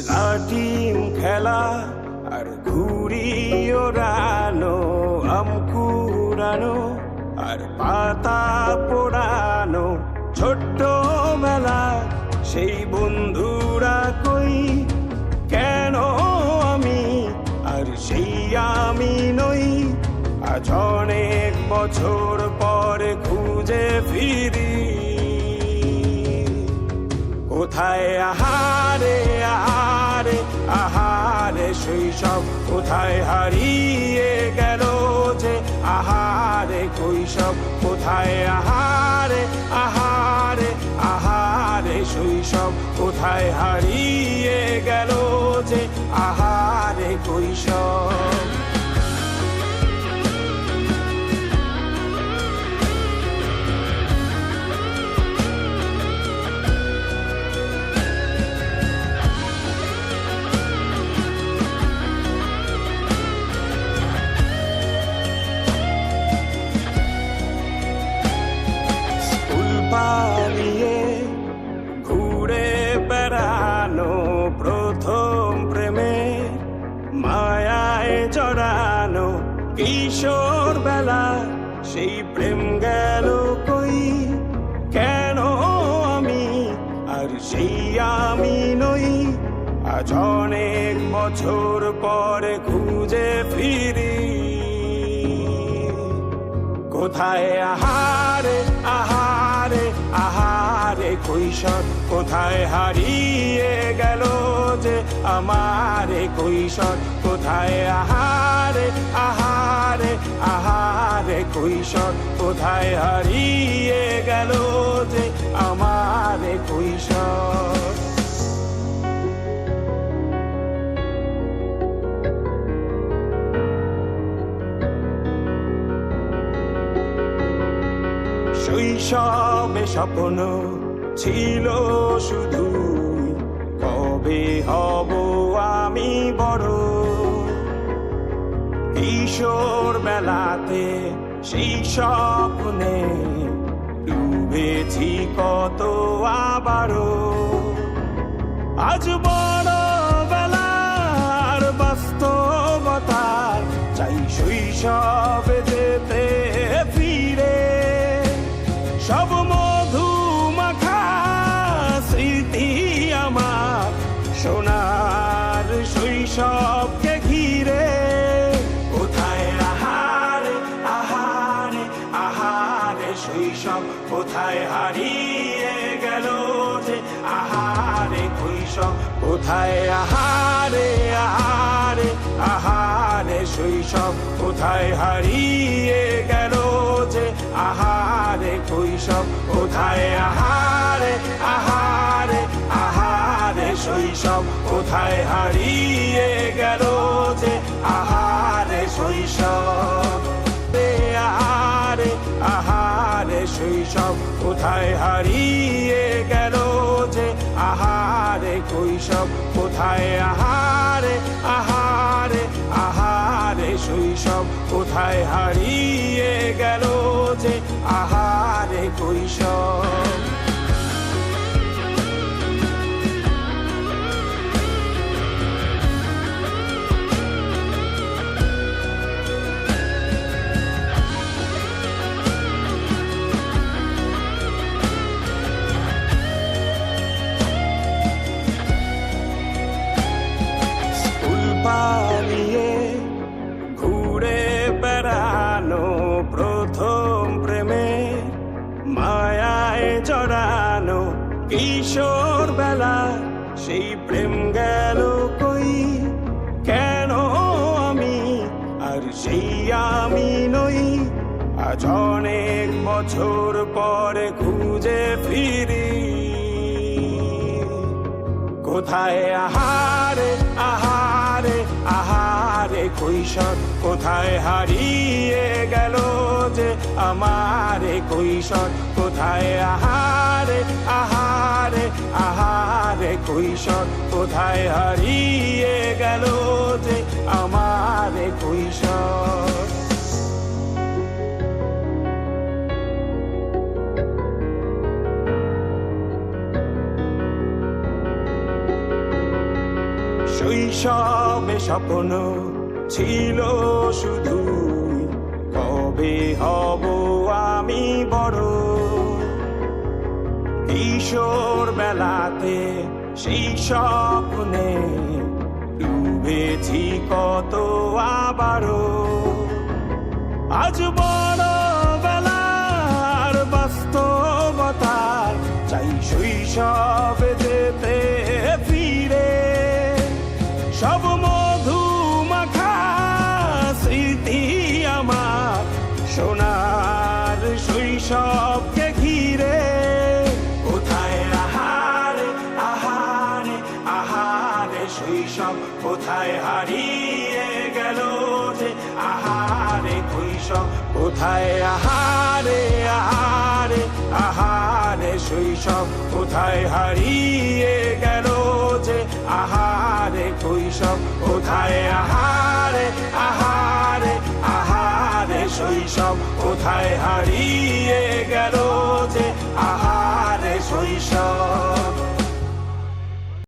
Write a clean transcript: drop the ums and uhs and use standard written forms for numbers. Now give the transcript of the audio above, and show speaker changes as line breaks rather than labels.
লাটিম খেলা আর ঘুড়ি ওড়ানো, আম কুড়ানো আর পাতা পোড়ানো, ছোট্টবেলা সেই বন্ধুরা কই, কেন আমি আর সেই আমি নই। আজ অনেক বছর পরে খুঁজে ফিরি, কোথায় আহারে আহারে আহারে শৈশব, কোথায় হারিয়ে গেল যে আহারে কৈশব, কোথায় আহারে আহারে আহারে শৈশব, কোথায় হারিয়ে গেল যে আহারে কৈশব। পালিয়ে ঘুরে বেড়ানো, প্রথম প্রেমে মায়ায় জড়ানো, কিশোর বেলা সেই প্রেম গেল কই, কেন আমি আর সেই আমি নই। আজ অনেক বছর পরে খুঁজে ফিরি, কোথায় আহারে আহারে আহারে কৈশোর, কোথায় হারিয়ে গেল যে আমার কৈশোর, কোথায় আহারে আহারে আহারে কৈশোর, কোথায় হারিয়ে গেল যে আমার কৈশোর। শৈশবে স্বপ্ন ছিল শুধু, কবে হব আমি বড়। কিশোর বেলাতে সেই স্বপ্নে ডুবেছি কত আবারও, আজ বড় বেলার বাস্তবতার চাই শৈশবে যেতে ফিরে। সব মধু মাখা স্মৃতি আমার সোনার শৈশবকে ঘিরে, কোথায় আহারে আহারে আহারে শৈশব, কোথায় হারিয়ে গেল যে আহারে কৈশোর, কোথায় আহারে আহারে আহারে শৈশব, কোথায় হারিয়ে গেল যে আহারে কৈশোর, কোথায় আহারে আহারে আহারে শৈশব, কোথায় হারিয়ে গেল যে আহারে শৈশব। আহারে আহারে শৈশব, কোথায় হারিয়ে গেল যে আহারে কৈশোর, কোথায় আহারে আহারে আহারে শৈশব, কোথায় হারিয়ে গেল যে আহারে কৈশোর। পালিয়ে ঘুরে বেড়ানো, প্রথম প্রেমে মায়ায় জড়ানো, কিশোর বেলা সেই প্রেম গেল কই, কেন আমি আর সেই আমি নই। আজ অনেক বছর পরে খুঁজে ফিরি, কোথায় আহারে আহারে আহারে কৈশোর, কোথায় হারিয়ে গেল যে আমার কৈশোর, কোথায় আহারে আহারে আহারে কৈশোর, কোথায় হারিয়ে গেল যে আমার কৈশোর। শৈশবে স্বপ্ন ছিল শুধু কবে হব আমি বড়। কিশোর বেলাতে সেই স্বপ্নে ডুবেছি কত আবারও। আজ বড় বেলার বাস্তবতার চাই শৈশবে যেতে ফিরে। সব মধু মাখা স্মৃতি আমার সোনার শৈশবকে ঘিরে। কোথায় আহারে আহারে আহারে শৈশব কোথায় হারিয়ে গেল যে আহারে কৈশব। কোথায় আহারে আহারে আহারে শৈশব কোথায় হারিয়ে গেল যে আহারে কৈশব। কোথায় আহারে আহারে আহারে শৈশব কোথায় হারিয়ে গেল যে আহারে শৈশব।